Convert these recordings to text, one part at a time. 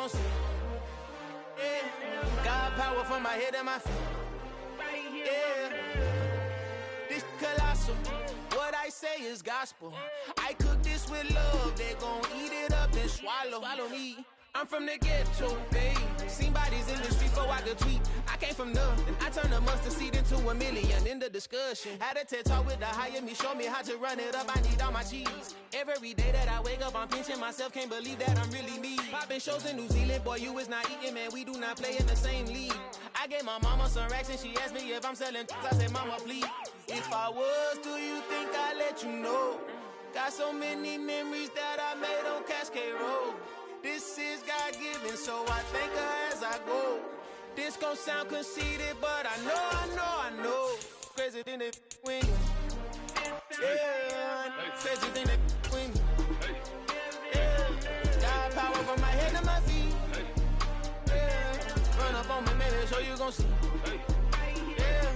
gon' see. Yeah, God power from my head and my feet. Yeah, this colossal. What I say is gospel. I cook this with love. They gon' eat it up and swallow me. I'm from the ghetto, babe. Seen bodies in the streets so I could tweet. I came from nothing. I turned a mustard seed into a million. In the discussion, had a TED talk with the higher me. Show me how to run it up. I need all my cheese. Every day that I wake up, I'm pinching myself. Can't believe that I'm really me. Popping shows in New Zealand, boy, you is not eating, man. We do not play in the same league. I gave my mama some racks and she asked me if I'm selling. I said, mama, please. If I was, do you think I'd let you know? Got so many memories that I made on Cascade Road. This is God-given, so I thank her as I go. This gon' sound conceited, but I know. Crazy thing that win. Yeah, crazy thing that win. Yeah, got power from my head to my feet. Yeah, run up on me, maybe, so you gon' see. Yeah.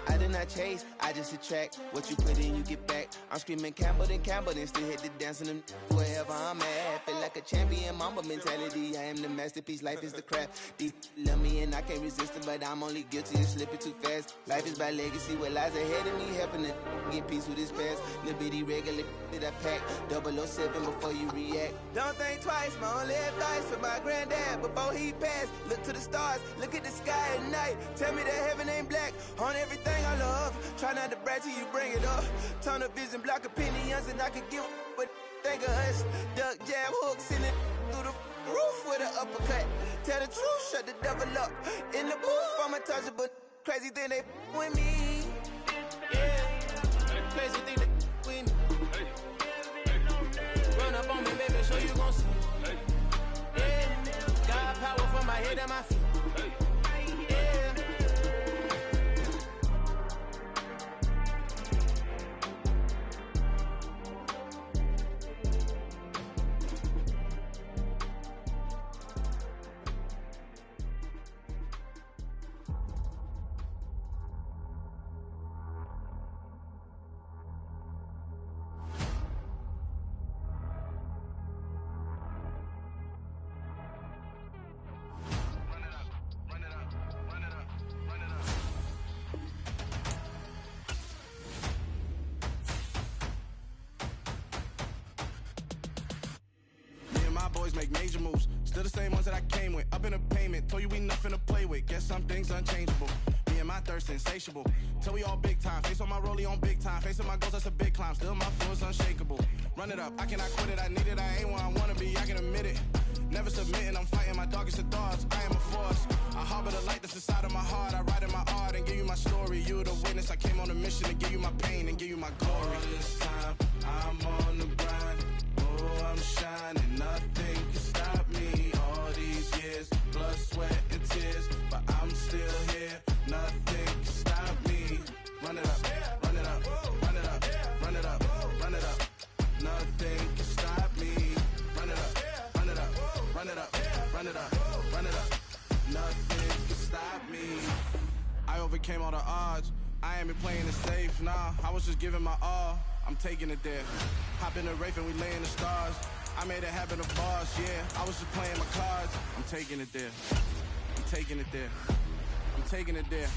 I did not chase, I just attract. What you put in, you get back. I'm screaming Campbell, then still hit the dancing them wherever I'm at. Feel like a champion, mamba mentality. I am the masterpiece, life is the crap. Deep love me and I can't resist it, but I'm only guilty of slipping too fast. Life is by legacy, what lies ahead of me, helping to get peace with this past. Little bitty regular that I pack, 007 before you react. Don't think twice, my only advice for my granddad before he passed. Look to the stars, look at the sky at night. Tell me that heaven ain't black on everything I love. Try not to brag till you bring it up. Turn the vision, block opinions, and I could give but think of us. Duck, jab, hooks in it through the roof with an uppercut. Tell the truth, shut the devil up. In the booth, I'm untouchable. Crazy thing they with me. Yeah, crazy thing they with me. Run up on me, baby, so you gon' see. Yeah, God power from my head and my feet. Yeah. Boys make major moves, still the same ones that I came with. Up in the payment, told you we nothing to play with. Guess some things unchangeable. Me and my thirst insatiable. Till we all big time. Face on my rollie on big time. Facing my goals, that's a big climb. Still my flow is unshakable. Run it up, I cannot quit it. I need it, I ain't where I wanna be. I can admit it. Never submitting, I'm fighting my darkest of thoughts. I am a force. I harbor the light that's inside of my heart. I write in my art and give you my story. You the witness. I came on a mission to give you my pain and give you my glory. All this time, I'm on the grind. Oh, I'm shining. Nothing can stop me. All these years, blood, sweat, and tears, but I'm still here. Nothing can stop me. Run it up, run it up, run it up, run it up, run it up. Nothing can stop me. Run it up, run it up, run it up, run it up, run it up. Nothing can stop me. I overcame all the odds. I ain't been playing it safe, nah. I was just giving my all. I'm taking it there. Hop in the Wraith and we lay in the stars. I made it happen, a boss, yeah. I was just playing my cards. I'm taking it there. I'm taking it there. I'm taking it there.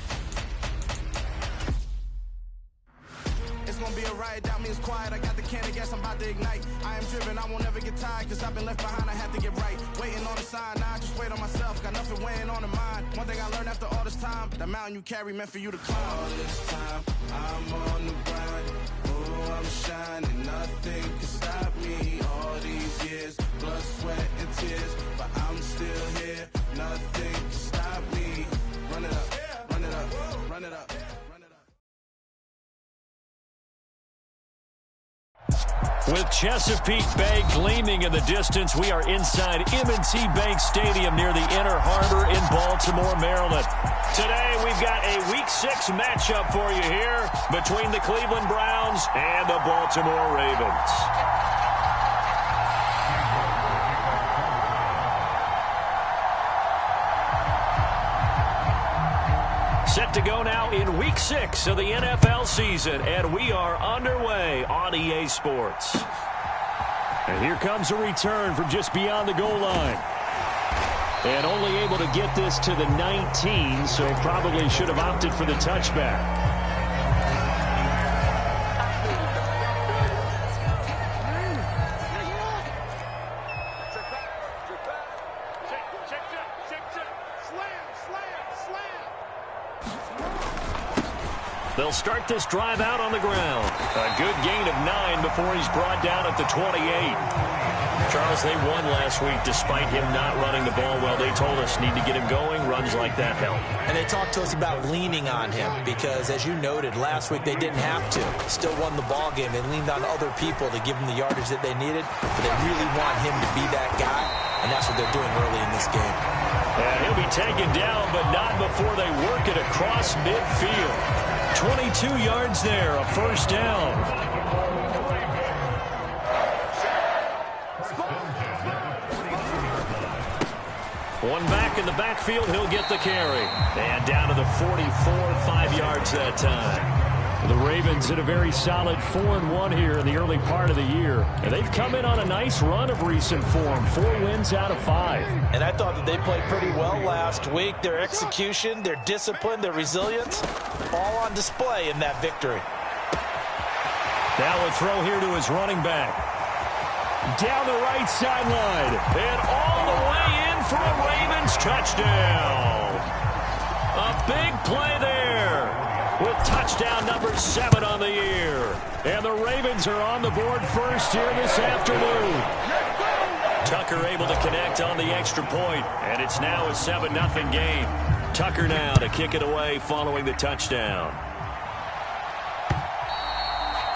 It's gonna be a riot, doubt me, it's quiet. I got the can of gas, I'm about to ignite. I am driven, I won't ever get tired, cause I've been left behind, I have to get right. Waiting on the sign, now I just wait on myself. Got nothing weighing on the mind. One thing I learned after all this time, the mountain you carry meant for you to climb. All this time, I'm on the grind. Oh, I'm shining, nothing can stop me. All these years, blood, sweat, and tears, but I'm still here. Nothing can stop me. Run it up, run it up, run it up. With Chesapeake Bay gleaming in the distance, we are inside M&T Bank Stadium near the Inner Harbor in Baltimore, Maryland. Today, we've got a Week 6 matchup for you here between the Cleveland Browns and the Baltimore Ravens. Set to go now in Week 6 of the NFL season, and we are underway on EA Sports. And here comes a return from just beyond the goal line. And only able to get this to the 19, so probably should have opted for the touchback. They'll start this drive out on the ground. A good gain of 9 before he's brought down at the 28. Charles, they won last week despite him not running the ball well. They told us need to get him going. Runs like that help. And they talked to us about leaning on him because, as you noted, last week they didn't have to. Still won the ball game. They leaned on other people to give them the yardage that they needed. But they really want him to be that guy, and that's what they're doing early in this game. And he'll be taken down, but not before they work it across midfield. 22 yards there, a first down. One back in the backfield, he'll get the carry. And down to the 44, 5 yards that time. The Ravens in a very solid 4-1 here in the early part of the year. And they've come in on a nice run of recent form. 4 wins out of 5. And I thought that they played pretty well last week. Their execution, their discipline, their resilience, all on display in that victory. Now a throw here to his running back. Down the right sideline. And all the way in for a Ravens touchdown. A big play there. With touchdown number 7 on the year. And the Ravens are on the board first here this afternoon. Tucker able to connect on the extra point. And it's now a 7-0 game. Tucker now to kick it away following the touchdown.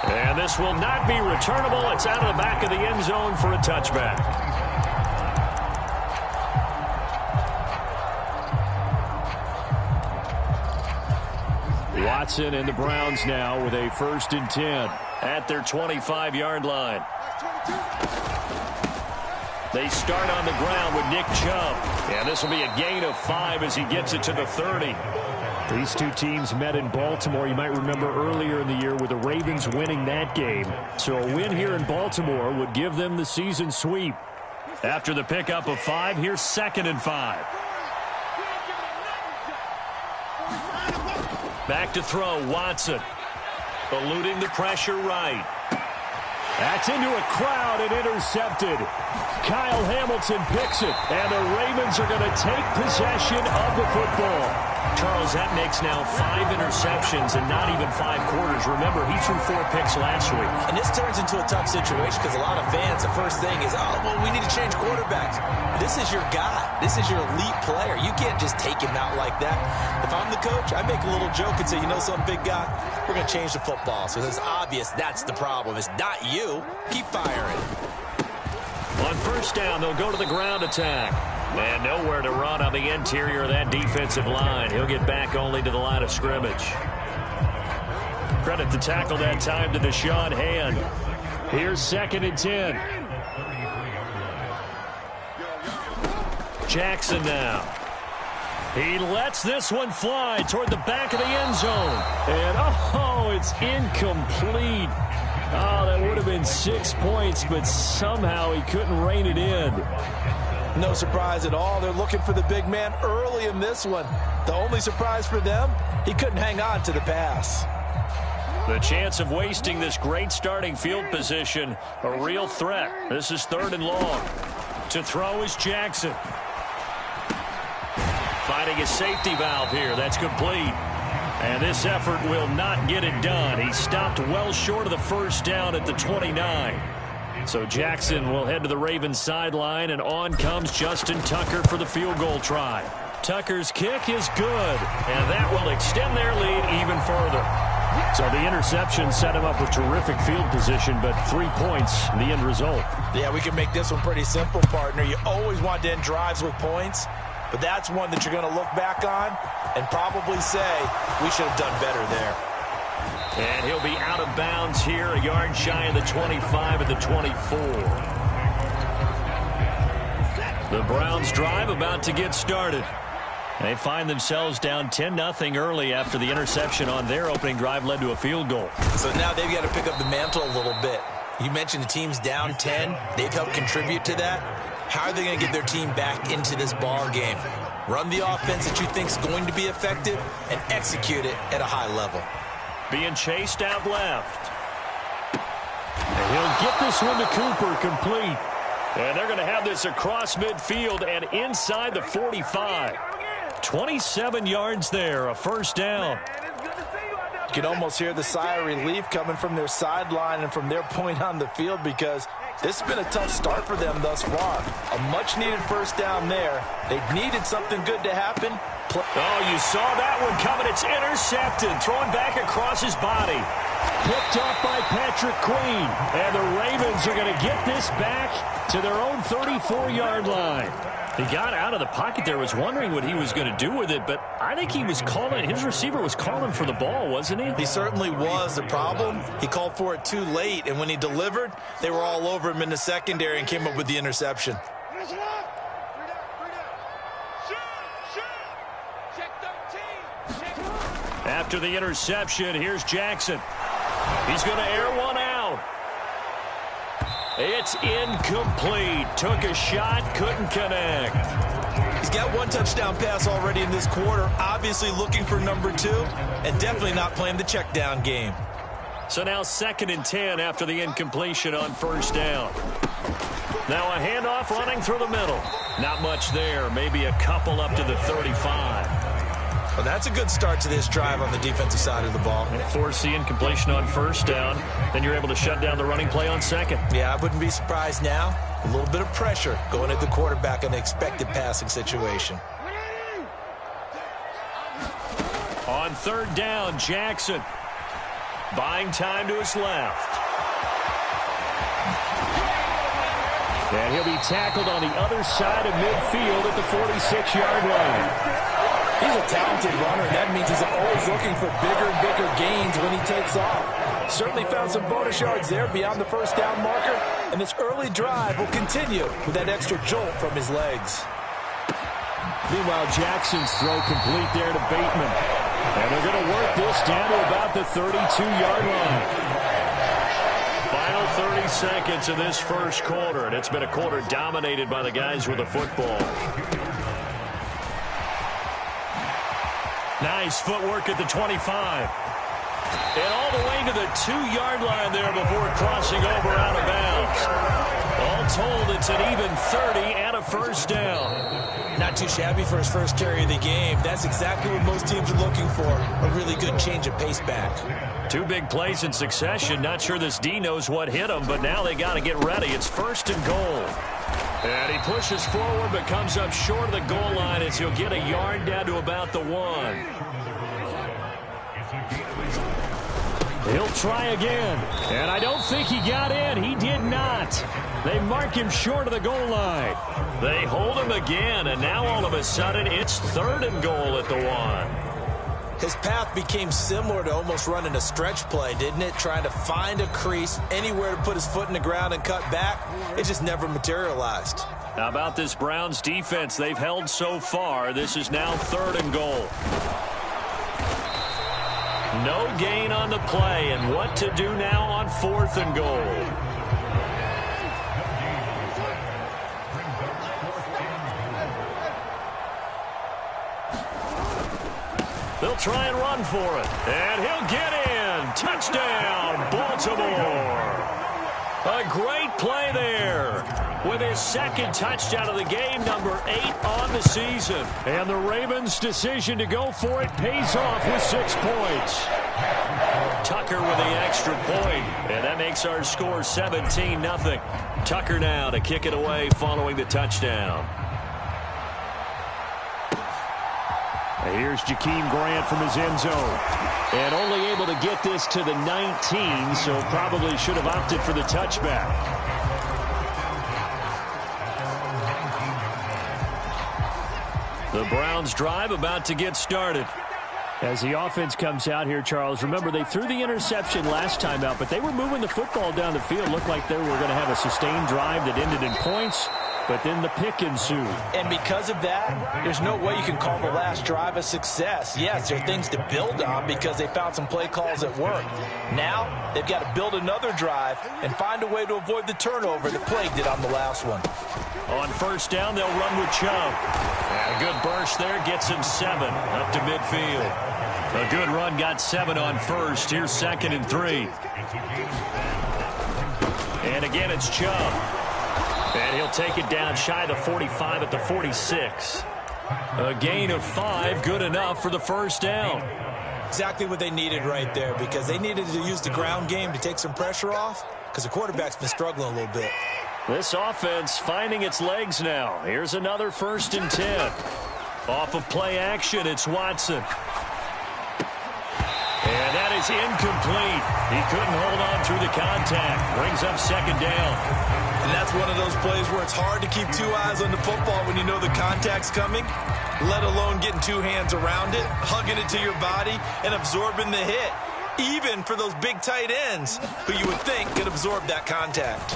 And this will not be returnable. It's out of the back of the end zone for a touchback. Watson and the Browns now with a 1st and 10 at their 25-yard line. They start on the ground with Nick Chubb. And this will be a gain of 5 as he gets it to the 30. These two teams met in Baltimore. You might remember earlier in the year with the Ravens winning that game. So a win here in Baltimore would give them the season sweep. After the pickup of 5, here's 2nd and 5. Back to throw, Watson. Eluding the pressure right. That's into a crowd and intercepted. Kyle Hamilton picks it, and the Ravens are going to take possession of the football. Charles, that makes now 5 interceptions and not even 5 quarters. Remember, he threw 4 picks last week. And this turns into a tough situation because a lot of fans, the first thing is, oh, well, we need to change quarterbacks. This is your guy. This is your elite player. You can't just take him out like that. If I'm the coach, I make a little joke and say, you know something, big guy? We're going to change the football. So it's obvious that's the problem. It's not you. Keep firing. On 1st down, they'll go to the ground attack. And nowhere to run on the interior of that defensive line. He'll get back only to the line of scrimmage. Credit the tackle that time to Deshaun Hand. Here's 2nd and 10. Jackson now. He lets this one fly toward the back of the end zone. And, oh, it's incomplete. Oh, that would have been 6 points, but somehow he couldn't rein it in. No surprise at all. They're looking for the big man early in this one. The only surprise for them, he couldn't hang on to the pass. The chance of wasting this great starting field position, a real threat. This is 3rd and long. To throw is Jackson. Finding a safety valve here. That's complete. And this effort will not get it done. He stopped well short of the 1st down at the 29. So Jackson will head to the Ravens sideline, and on comes Justin Tucker for the field goal try. Tucker's kick is good, and that will extend their lead even further. So the interception set him up with terrific field position, but 3 points in the end result. Yeah, we can make this one pretty simple, partner. You always want to end drives with points, but that's one that you're going to look back on and probably say, we should have done better there. And he'll be out of bounds here, a yard shy of the 25 at the 24. The Browns drive about to get started. They find themselves down 10-0 early after the interception on their opening drive led to a field goal. So now they've got to pick up the mantle a little bit. You mentioned the team's down 10. They've helped contribute to that. How are they going to get their team back into this ball game? Run the offense that you think is going to be effective and execute it at a high level. Being chased out left. And he'll get this one to Cooper, complete. And they're going to have this across midfield and inside the 45. 27 yards there, a first down. You can almost hear the sigh of relief coming from their sideline and from their point on the field, because this has been a tough start for them thus far. A much-needed first down there. They needed something good to happen. Oh, you saw that one coming. It's intercepted. Thrown back across his body. Picked up by Patrick Queen. And the Ravens are going to get this back to their own 34-yard line. He got out of the pocket there, was wondering what he was going to do with it, but I think he was calling, his receiver was calling for the ball, wasn't he? He certainly was. The problem, he called for it too late, and when he delivered, they were all over him in the secondary and came up with the interception. After the interception, here's Jackson. He's going to air one out. It's incomplete. Took a shot, couldn't connect. He's got one touchdown pass already in this quarter. Obviously looking for number 2, and definitely not playing the check down game. So now 2nd and 10 after the incompletion on first down. Now a handoff running through the middle. Not much there. Maybe a couple up to the 35. Well, that's a good start to this drive on the defensive side of the ball. And force the incompletion on first down. Then you're able to shut down the running play on second. Yeah, I wouldn't be surprised now. A little bit of pressure going at the quarterback in the expected passing situation. On third down, Jackson. Buying time to his left. And he'll be tackled on the other side of midfield at the 46-yard line. He's a talented runner, and that means he's always looking for bigger and bigger gains when he takes off. Certainly found some bonus yards there beyond the first down marker, and this early drive will continue with that extra jolt from his legs. Meanwhile, Jackson's throw complete there to Bateman. And they're going to work this down to about the 32-yard line. Final 30 seconds of this first quarter, and it's been a quarter dominated by the guys with the football. Nice footwork at the 25. And all the way to the 2-yard line there before crossing over out of bounds. All told, it's an even 30 and a first down. Not too shabby for his first carry of the game. That's exactly what most teams are looking for. A really good change of pace back. 2 big plays in succession. Not sure this D knows what hit him, but now they got to get ready. It's 1st and goal. And he pushes forward but comes up short of the goal line as he'll get a yard down to about the 1. He'll try again. And I don't think he got in. He did not. They mark him short of the goal line. They hold him again, and now all of a sudden it's 3rd and goal at the 1. His path became similar to almost running a stretch play, didn't it? Trying to find a crease, anywhere to put his foot in the ground and cut back. It just never materialized. How about this Browns defense they've held so far? This is now 3rd and goal. No gain on the play, and what to do now on 4th and goal. They'll try and run for it. And he'll get in. Touchdown, Baltimore. A great play there. With his 2nd touchdown of the game, number 8 on the season. And the Ravens' decision to go for it pays off with 6 points. Tucker with the extra point. And that makes our score 17-0. Tucker now to kick it away following the touchdown. Here's Jakeem Grant from his end zone. And only able to get this to the 19, so probably should have opted for the touchback. The Browns drive about to get started. As the offense comes out here, Charles, remember they threw the interception last time out, but they were moving the football down the field. Looked like they were going to have a sustained drive that ended in points. but then the pick ensued. And because of that, there's no way you can call the last drive a success. Yes, there are things to build on because they found some play calls that work. Now, they've got to build another drive and find a way to avoid the turnover that plagued it on the last one. On first down, they'll run with Chubb. And a good burst there gets him 7 up to midfield. A good run got 7 on first. Here's 2nd and 3. And again, it's Chubb. And he'll take it down shy of the 45 at the 46. A gain of 5, good enough for the first down. Exactly what they needed right there, because they needed to use the ground game to take some pressure off, because the quarterback's been struggling a little bit. This offense finding its legs now. Here's another 1st and 10. Off of play action, it's Watson. And that is incomplete. He couldn't hold on through the contact. Brings up 2nd down. And that's one of those plays where it's hard to keep 2 eyes on the football when you know the contact's coming, let alone getting 2 hands around it, hugging it to your body, and absorbing the hit, even for those big tight ends who you would think could absorb that contact.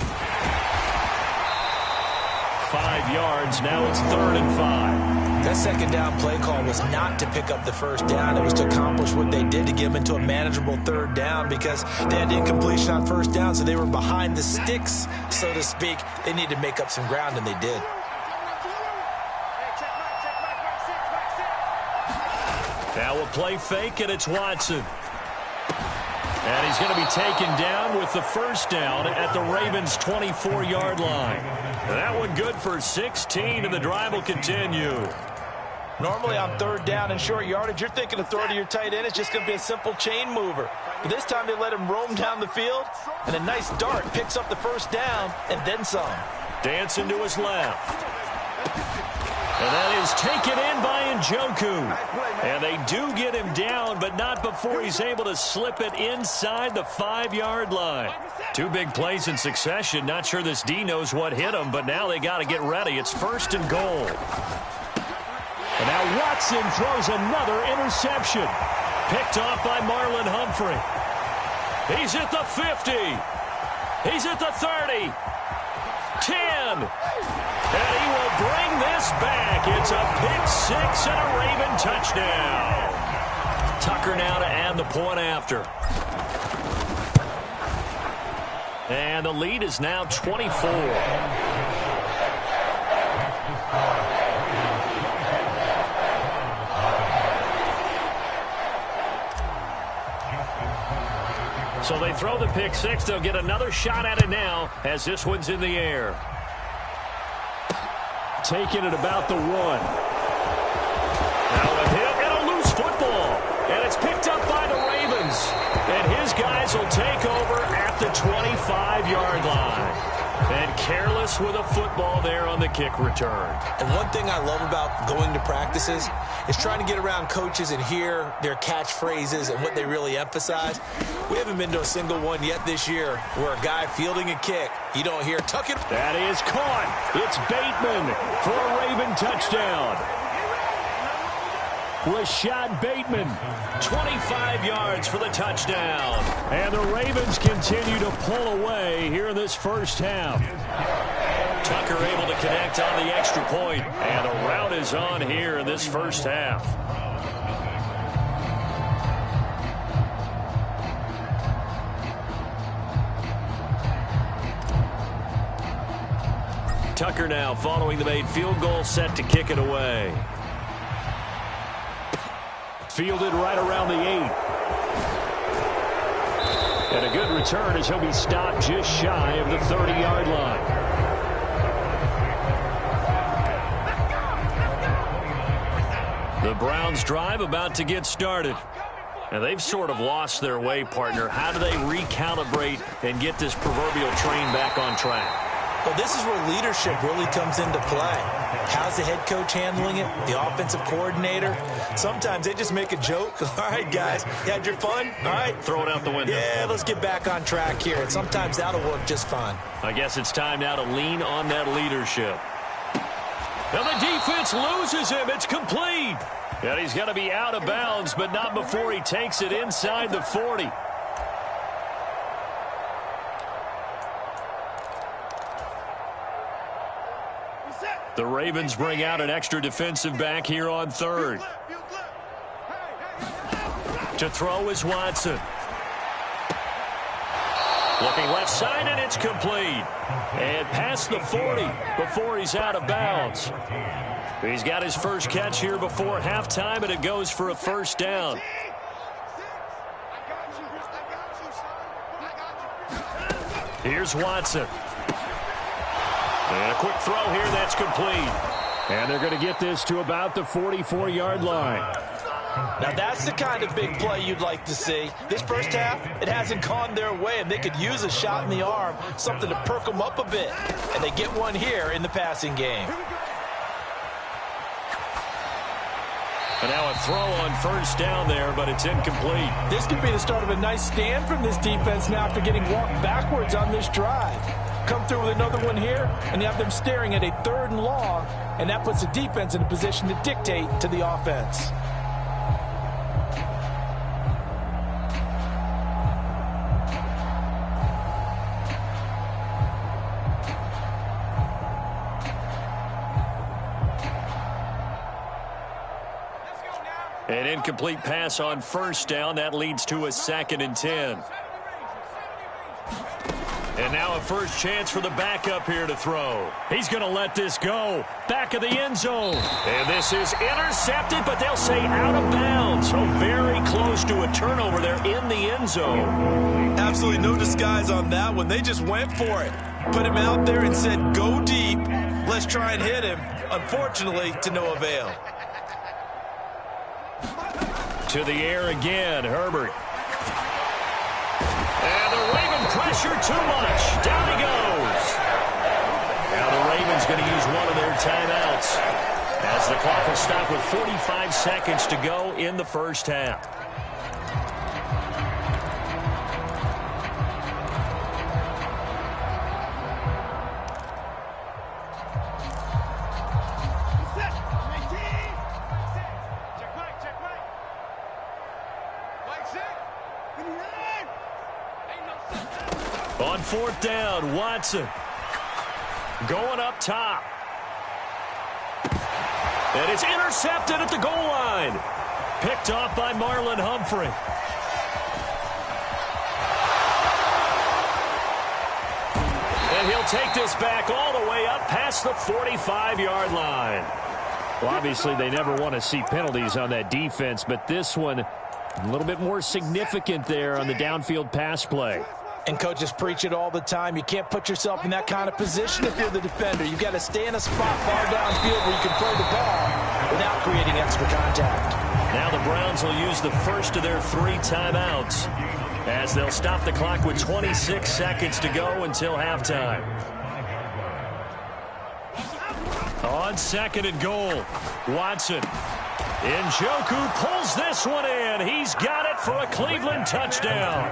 5 yards. Now it's 3rd and 5. That 2nd down play call was not to pick up the first down. It was to accomplish what they did to get them into a manageable 3rd down because they had incompletion on first down, so they were behind the sticks, so to speak. They needed to make up some ground, and they did. Now a play fake, and it's Watson. And he's going to be taken down with the first down at the Ravens' 24-yard line. That one good for 16, and the drive will continue. Normally on 3rd down and short yardage, you're thinking of throw to your tight end. It's just going to be a simple chain mover. But this time they let him roam down the field, and a nice dart picks up the first down and then some. Dancing to his left. And that is taken in by Njoku. And they do get him down, but not before he's able to slip it inside the 5-yard line. 2 big plays in succession. Not sure this D knows what hit him, but now they got to get ready. It's 1st and goal. And now Watson throws another interception. Picked off by Marlon Humphrey. He's at the 50. He's at the 30. 10. And he will bring this back. It's a pick 6 and a Raven touchdown. Tucker now to add the point after. And the lead is now 24. So they throw the pick 6. They'll get another shot at it now as this one's in the air. Taking it about the 1. Now with him and a loose football. And it's picked up by the Ravens. And his guys will take over at the 25-yard line. And careless with a football there on the kick return. And one thing I love about going to practices is trying to get around coaches and hear their catchphrases and what they really emphasize. We haven't been to a single one yet this year where a guy fielding a kick, you don't hear tuck it. That is caught. It's Bateman for a Raven touchdown. Rashad Bateman, 25 yards for the touchdown. And the Ravens continue to pull away here in this first half. Tucker able to connect on the extra point, and a rout is on here in this first half. Tucker now following the made field goal, set to kick it away. Fielded right around the 8. And a good return as he'll be stopped just shy of the 30-yard line. The Browns drive about to get started. And they've sort of lost their way, partner. How do they recalibrate and get this proverbial train back on track? Well, this is where leadership really comes into play. How's the head coach handling it? The offensive coordinator? Sometimes they just make a joke. All right, guys, you had your fun? All right. Throw it out the window. Yeah, let's get back on track here. And sometimes that'll work just fine. I guess it's time now to lean on that leadership. Now the defense loses him. It's complete. And he's going to be out of bounds, but not before he takes it inside the 40. The Ravens bring out an extra defensive back here on third. To throw is Watson. Looking left side, and it's complete. And past the 40 before he's out of bounds. He's got his first catch here before halftime, and it goes for a first down. Here's Watson. And a quick throw here, that's complete. And they're going to get this to about the 44-yard line. Now, that's the kind of big play you'd like to see. This first half, it hasn't gone their way, and they could use a shot in the arm, something to perk them up a bit. And they get one here in the passing game. And now a throw on first down there, but it's incomplete. This could be the start of a nice stand from this defense now after getting walked backwards on this drive. Come through with another one here, and you have them staring at a 3rd and long, and that puts the defense in a position to dictate to the offense. An incomplete pass on first down. That leads to a 2nd and 10. And now a first chance for the backup here to throw. He's going to let this go. Back of the end zone. And this is intercepted, but they'll say out of bounds. So very close to a turnover there in the end zone. Absolutely no disguise on that one. They just went for it. Put him out there and said, go deep. Let's try and hit him. Unfortunately, to no avail. To the air again, Herbert. And the Raven pressure too much. Down he goes. Now the Ravens going to use one of their timeouts as the clock will stop with 45 seconds to go in the first half. On 4th down, Watson going up top. And it's intercepted at the goal line. Picked off by Marlon Humphrey. And he'll take this back all the way up past the 45-yard line. Well, obviously, they never want to see penalties on that defense, but this one a little bit more significant there on the downfield pass play. And coaches preach it all the time. You can't put yourself in that kind of position if you're the defender. You've got to stay in a spot far downfield where you can throw the ball without creating extra contact. Now the Browns will use the first of their 3 timeouts as they'll stop the clock with 26 seconds to go until halftime. On 2nd and goal, Watson. Njoku pulls this one in. He's got it for a Cleveland touchdown.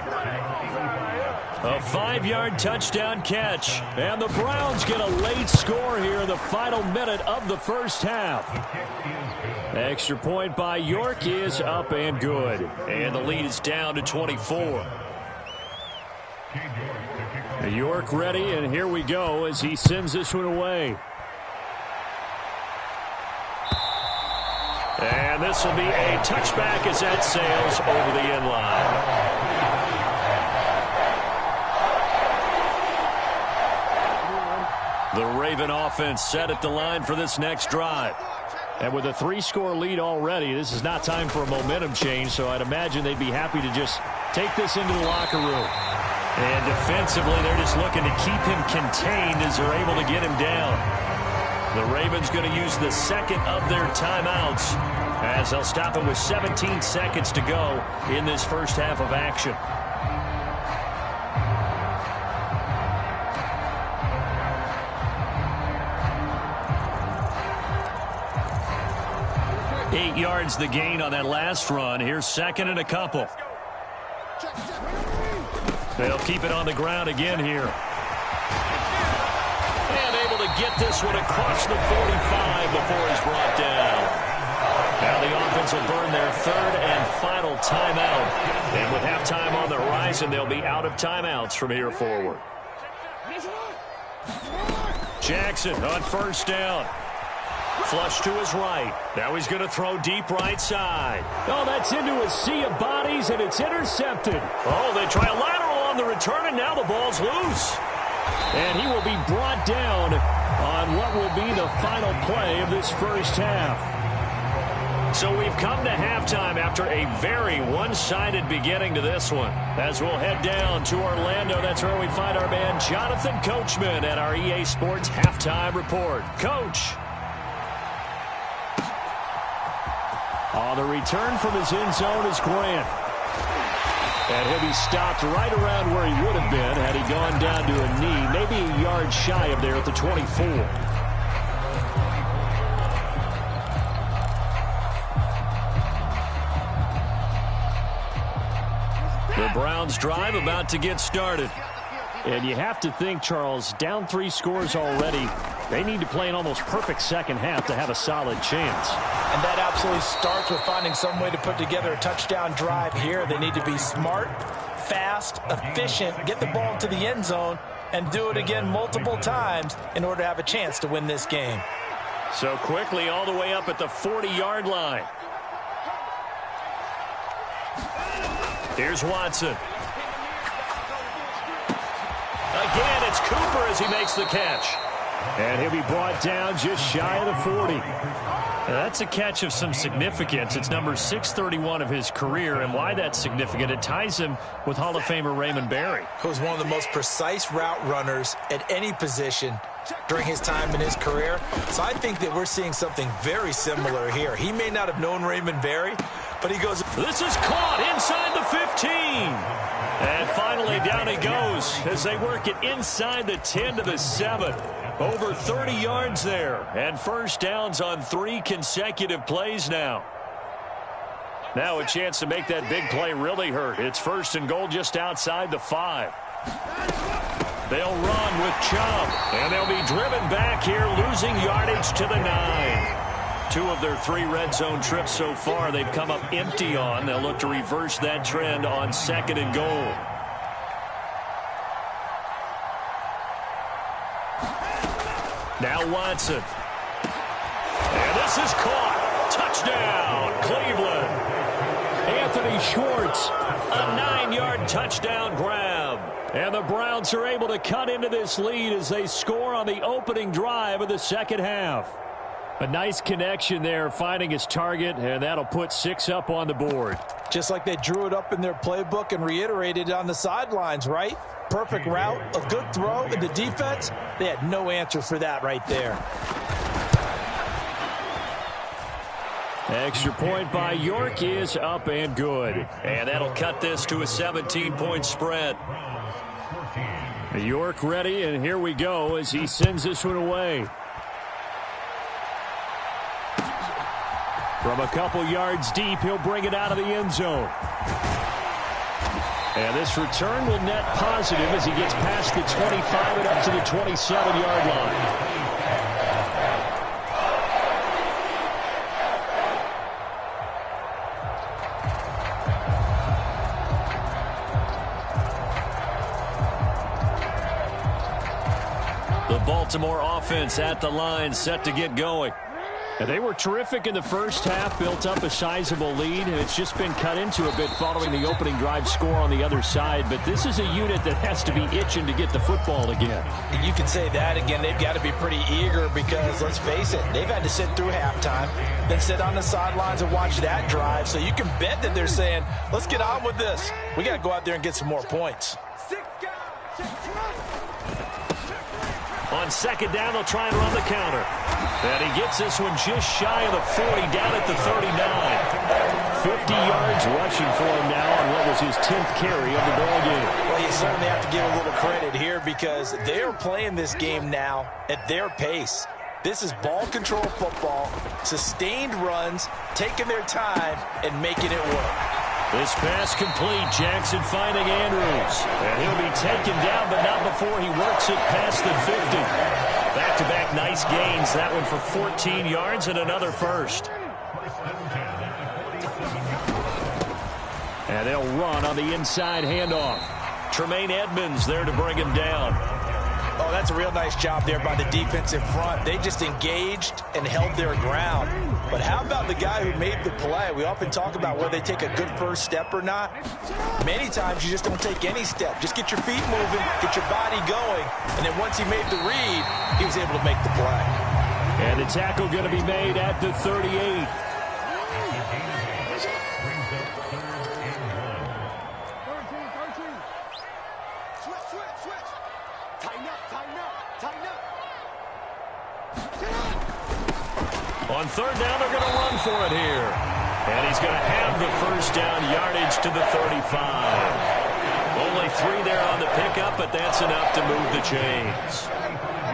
A 5-yard touchdown catch. And the Browns get a late score here in the final minute of the first half. Extra point by York is up and good. And the lead is down to 24. York ready, and here we go as he sends this one away. And this will be a touchback as that sails over the end line. The Raven offense set at the line for this next drive. And with a 3-score lead already, this is not time for a momentum change, so I'd imagine they'd be happy to just take this into the locker room. And defensively, they're just looking to keep him contained as they're able to get him down. The Ravens going to use the 2nd of their timeouts as they'll stop it with 17 seconds to go in this first half of action. Eight yards the gain on that last run. Here's 2nd and a couple. They'll keep it on the ground again here. And able to get this one across the 45 before he's brought down. Now the offense will burn their 3rd and final timeout. And with halftime on the horizon, they'll be out of timeouts from here forward. Jackson on first down. Flush to his right. Now he's going to throw deep right side. Oh, that's into a sea of bodies, and it's intercepted. Oh, they try a lateral on the return, and now the ball's loose. And he will be brought down on what will be the final play of this first half. So we've come to halftime after a very one-sided beginning to this one. As we'll head down to Orlando, that's where we find our man Jonathan Coachman at our EA Sports Halftime Report. Coach. On the return from his end zone is Grant. And he'll be stopped right around where he would have been had he gone down to a knee, maybe a yard shy of there at the 24. The Browns drive about to get started. And you have to think, Charles, down 3 scores already. They need to play an almost perfect second half to have a solid chance. And that absolutely starts with finding some way to put together a touchdown drive here. They need to be smart, fast, efficient, get the ball to the end zone, and do it again multiple times in order to have a chance to win this game. So quickly all the way up at the 40-yard line. Here's Watson. Again, it's Cooper as he makes the catch. And he'll be brought down just shy of the 40. Now, that's a catch of some significance. It's number 631 of his career, and why that's significant, it ties him with Hall of Famer Raymond Berry. Who's one of the most precise route runners at any position during his time in his career. So I think that we're seeing something very similar here. He may not have known Raymond Berry, but he goes... This is caught inside the 15. And finally down he goes as they work it inside the 10 to the 7. Over 30 yards there. And first downs on 3 consecutive plays now. Now a chance to make that big play really hurt. It's first and goal just outside the 5. They'll run with Chubb. And they'll be driven back here, losing yardage to the 9. 2 of their 3 red zone trips so far they've come up empty on. They'll look to reverse that trend on second and goal. Now Watson. And this is caught. Touchdown, Cleveland. Anthony Schwartz. A 9-yard touchdown grab. And the Browns are able to cut into this lead as they score on the opening drive of the second half. A nice connection there, finding his target, and that'll put 6 up on the board. Just like they drew it up in their playbook and reiterated it on the sidelines, right? Perfect route, a good throw, and the defense, they had no answer for that right there. Extra point by York is up and good. And that'll cut this to a 17-point spread. York ready, and here we go as he sends this one away. From a couple yards deep, he'll bring it out of the end zone. And this return will net positive as he gets past the 25 and up to the 27-yard line. The Baltimore offense at the line, set to get going. And they were terrific in the first half, built up a sizable lead, and it's just been cut into a bit following the opening drive score on the other side. But this is a unit that has to be itching to get the football again. You can say that again. They've got to be pretty eager because, let's face it, they've had to sit through halftime, then sit on the sidelines and watch that drive. So you can bet that they're saying, let's get on with this. We got to go out there and get some more points. On second down, they'll try and run the counter. And he gets this one just shy of the 40, down at the 39. 50 yards rushing for him now on what was his 10th carry of the ball game. Well, you certainly have to give a little credit here because they are playing this game now at their pace. This is ball control football, sustained runs, taking their time, and making it work. This pass complete. Jackson finding Andrews. And he'll be taken down, but not before he works it past the 50. Back-to-back nice gains. That one for 14 yards and another first. And they'll run on the inside handoff. Tremaine Edmonds there to bring him down. Oh, that's a real nice job there by the defense in front. They just engaged and held their ground. But how about the guy who made the play? We often talk about whether they take a good first step or not. Many times you just don't take any step. Just get your feet moving, get your body going, and then once he made the read, he was able to make the play. And the tackle going to be made at the 38. On third down, they're going to run for it here. And he's going to have the first down yardage to the 35. Only 3 there on the pickup, but that's enough to move the chains.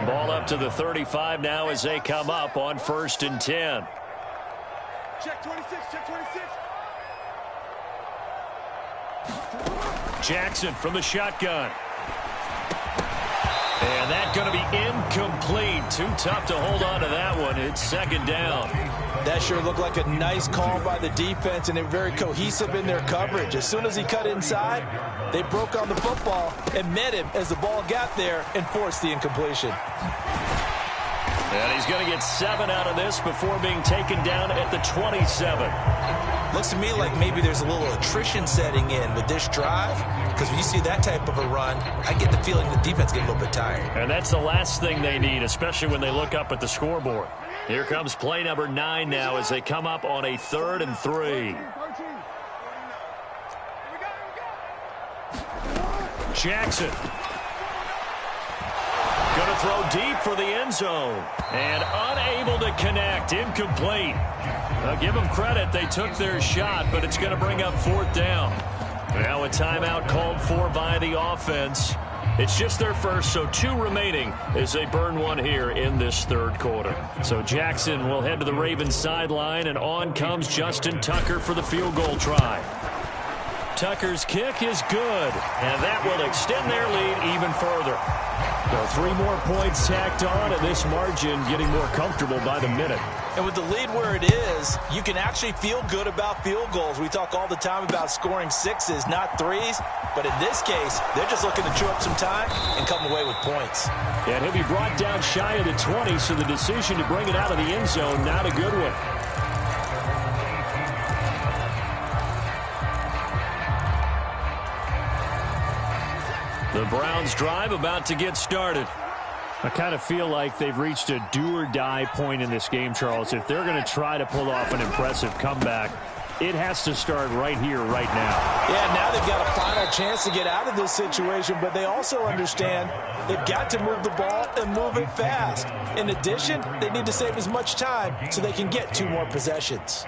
Ball up to the 35 now as they come up on 1st and 10. Check 26, check 26. Jackson from the shotgun. And that's going to be incomplete. Too tough to hold on to that one. It's 2nd down. That sure looked like a nice call by the defense, and they're very cohesive in their coverage. As soon as he cut inside, they broke on the football and met him as the ball got there and forced the incompletion. And he's going to get 7 out of this before being taken down at the 27. Looks to me like maybe there's a little attrition setting in with this drive, because when you see that type of a run, I get the feeling the defense gets a little bit tired. And that's the last thing they need, especially when they look up at the scoreboard. Here comes play number 9 now as they come up on a 3rd and 3. Jackson. Going to throw deep for the end zone. And unable to connect. Incomplete. Give them credit. They took their shot, but it's going to bring up 4th down. Now a timeout called for by the offense. It's just their first, so 2 remaining as they burn one here in this 3rd quarter. So Jackson will head to the Ravens sideline, and on comes Justin Tucker for the field goal try. Tucker's kick is good, and that will extend their lead even further. So 3 more points tacked on, and this margin getting more comfortable by the minute. And with the lead where it is, you can actually feel good about field goals. We talk all the time about scoring 6s, not 3s. But in this case, they're just looking to chew up some time and come away with points. And he'll be brought down shy of the 20, so the decision to bring it out of the end zone, not a good one. The Browns drive about to get started. I kind of feel like they've reached a do-or-die point in this game, Charles. If they're going to try to pull off an impressive comeback, it has to start right here, right now. Yeah, now they've got a final chance to get out of this situation, but they also understand they've got to move the ball and move it fast. In addition, they need to save as much time so they can get 2 more possessions.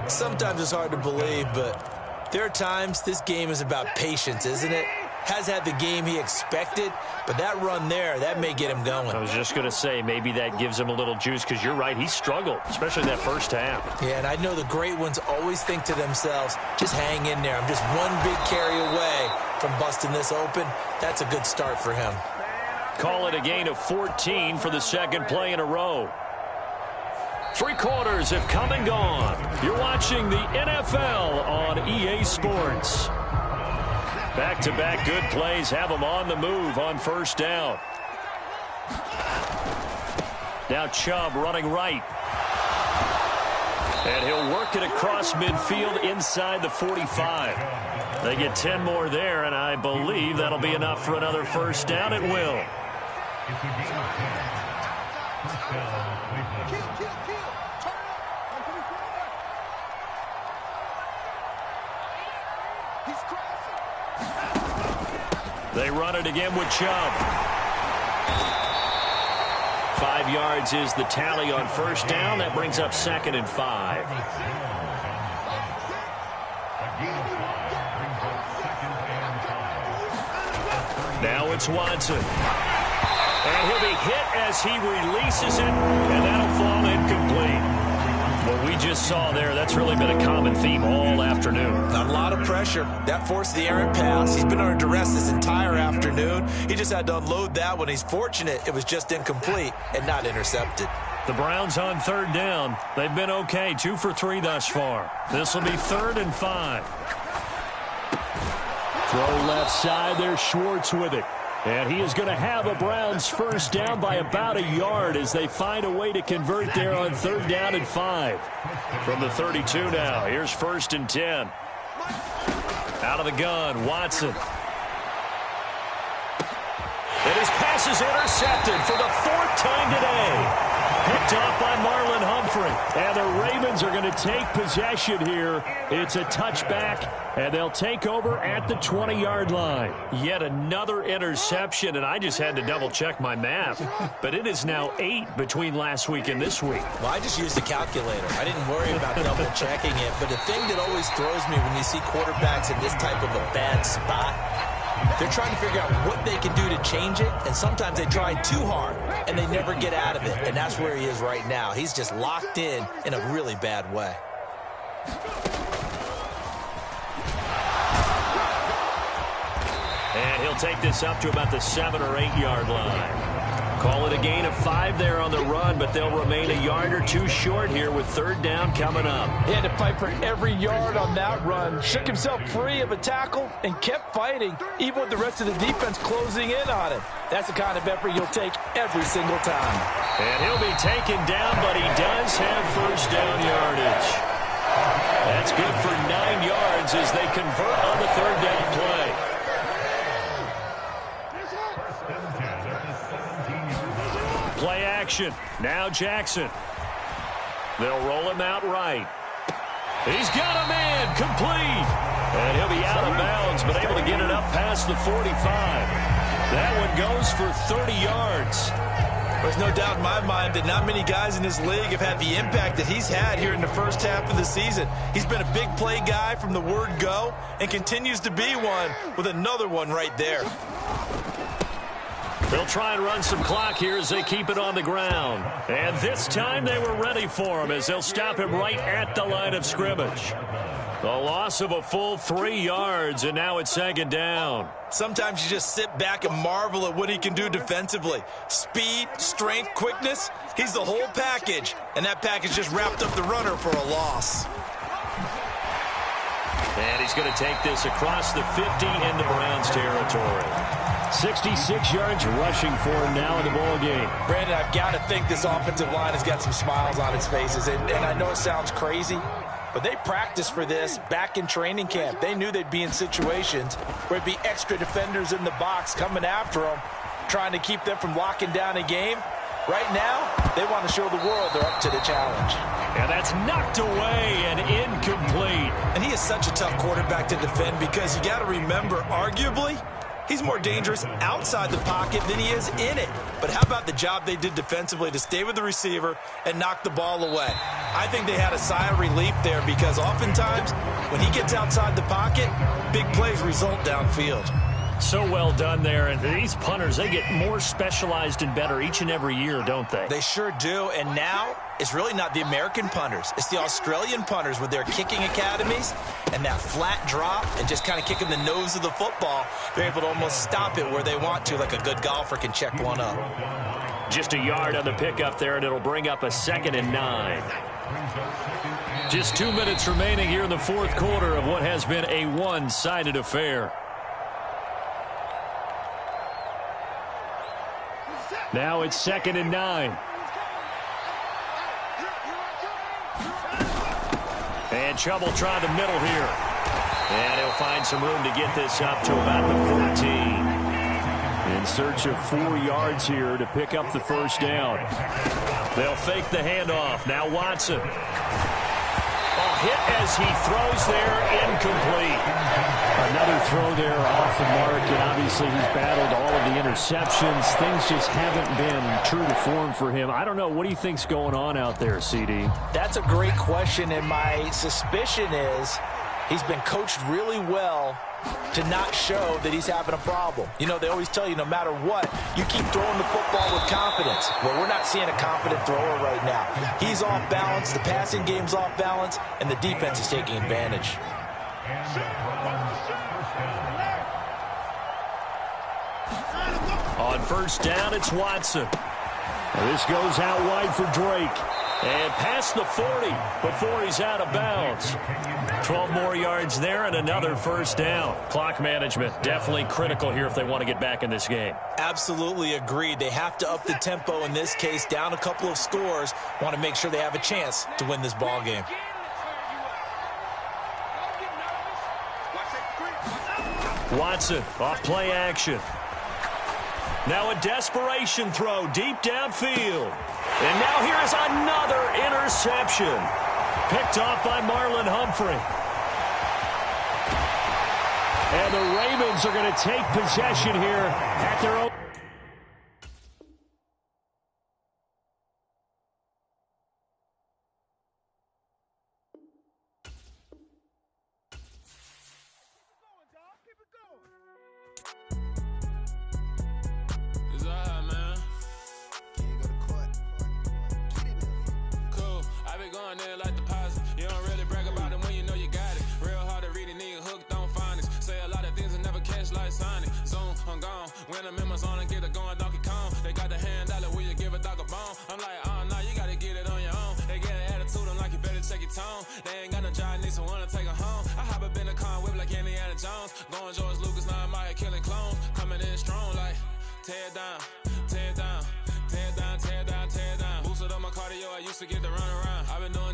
Sometimes it's hard to believe, but there are times this game is about patience, isn't it? Has had the game he expected, but that run there, that may get him going. I was just going to say, maybe that gives him a little juice, because you're right, he struggled, especially that first half. Yeah, and I know the great ones always think to themselves, just hang in there. I'm just one big carry away from busting this open. That's a good start for him. Call it a gain of 14 for the 2nd play in a row. 3 quarters have come and gone. You're watching the NFL on EA Sports. Back-to-back good plays have them on the move on 1st down. Now Chubb running right. And he'll work it across midfield inside the 45. They get 10 more there, and I believe that'll be enough for another 1st down. It will. They run it again with Chubb. 5 yards is the tally on 1st down. That brings up 2nd and 5. Now it's Watson. And he'll be hit as he releases it, and that'll fall incomplete. What we just saw there, that's really been a common theme all afternoon. A lot of pressure. That forced the errant pass. He's been under duress this entire afternoon. He just had to unload that one. He's fortunate it was just incomplete and not intercepted. The Browns on 3rd down. They've been okay, 2 for 3 thus far. This will be 3rd and 5. Throw left side, there's Schwartz with it. And he is going to have a Browns first down by about a yard as they find a way to convert there on 3rd down and 5. From the 32 now, here's 1st and 10. Out of the gun, Watson. And his pass is intercepted for the 4th time today. Picked off by Marlon Humphrey. And the Ravens are going to take possession here. It's a touchback, and they'll take over at the 20-yard line. Yet another interception, and I just had to double-check my math. But it is now 8 between last week and this week. Well, I just used a calculator. I didn't worry about double-checking it. But the thing that always throws me when you see quarterbacks in this type of a bad spot, they're trying to figure out what they can do to change it, and sometimes they try too hard, and they never get out of it. And that's where he is right now. He's just locked in a really bad way. And he'll take this up to about the 7 or 8 yard line. Call it a gain of 5 there on the run, but they'll remain a yard or 2 short here with 3rd down coming up. He had to fight for every yard on that run. Shook himself free of a tackle and kept fighting, even with the rest of the defense closing in on him. That's the kind of effort you'll take every single time. And he'll be taken down, but he does have 1st down yardage. That's good for 9 yards as they convert on the 3rd down play. Play action. Now Jackson. They'll roll him out right. He's got a man complete. And he'll be out of bounds, but able to get it up past the 45. That one goes for 30 yards. There's no doubt in my mind that not many guys in this league have had the impact that he's had here in the first half of the season. He's been a big play guy from the word go and continues to be one with another one right there. They'll try and run some clock here as they keep it on the ground. And this time they were ready for him as they'll stop him right at the line of scrimmage. The loss of a full 3 yards, and now it's 2nd down. Sometimes you just sit back and marvel at what he can do defensively. Speed, strength, quickness, he's the whole package. And that package just wrapped up the runner for a loss. And he's going to take this across the 50 into Browns territory. 66 yards rushing for him now in the ball game. Brandon, I've got to think this offensive line has got some smiles on its faces. And I know it sounds crazy, but they practiced for this back in training camp. They knew they'd be in situations where it'd be extra defenders in the box coming after them, trying to keep them from locking down a game. Right now, they want to show the world they're up to the challenge. And that's knocked away and incomplete. And he is such a tough quarterback to defend because you got to remember, arguably, he's more dangerous outside the pocket than he is in it. But how about the job they did defensively to stay with the receiver and knock the ball away? I think they had a sigh of relief there because oftentimes when he gets outside the pocket, big plays result downfield. So well done there. And these punters, they get more specialized and better each and every year, don't they? They sure do. And now it's really not the American punters. It's the Australian punters with their kicking academies and that flat drop and just kind of kicking the nose of the football. They're able to almost stop it where they want to, like a good golfer can check one up. Just a yard on the pickup there, and it'll bring up a 2nd and 9. Just 2 minutes remaining here in the 4th quarter of what has been a one-sided affair. Now it's 2nd and 9. And Chubb will try the middle here. And he'll find some room to get this up to about the 14. In search of 4 yards here to pick up the 1st down. They'll fake the handoff. Now Watson. Hit as he throws there, incomplete. Another throw there off the mark, and obviously he's battled all of the interceptions. Things just haven't been true to form for him. I don't know. What do you think's going on out there, CD? That's a great question, and my suspicion is he's been coached really well to not show that he's having a problem. You know, they always tell you no matter what, you keep throwing the football with confidence. Well, we're not seeing a confident thrower right now. He's off balance, the passing game's off balance, and the defense is taking advantage. On 1st down, it's Watson. This goes out wide for Drake. And past the 40 before he's out of bounds. 12 more yards there and another first down. Clock management definitely critical here if they want to get back in this game. Absolutely agreed. They have to up the tempo in this case, down a couple of scores. Want to make sure they have a chance to win this ball game. Watson off play action. Now a desperation throw deep downfield. And now here is another interception. Picked off by Marlon Humphrey. And the Ravens are going to take possession here at their own. to get the run around. I've been doing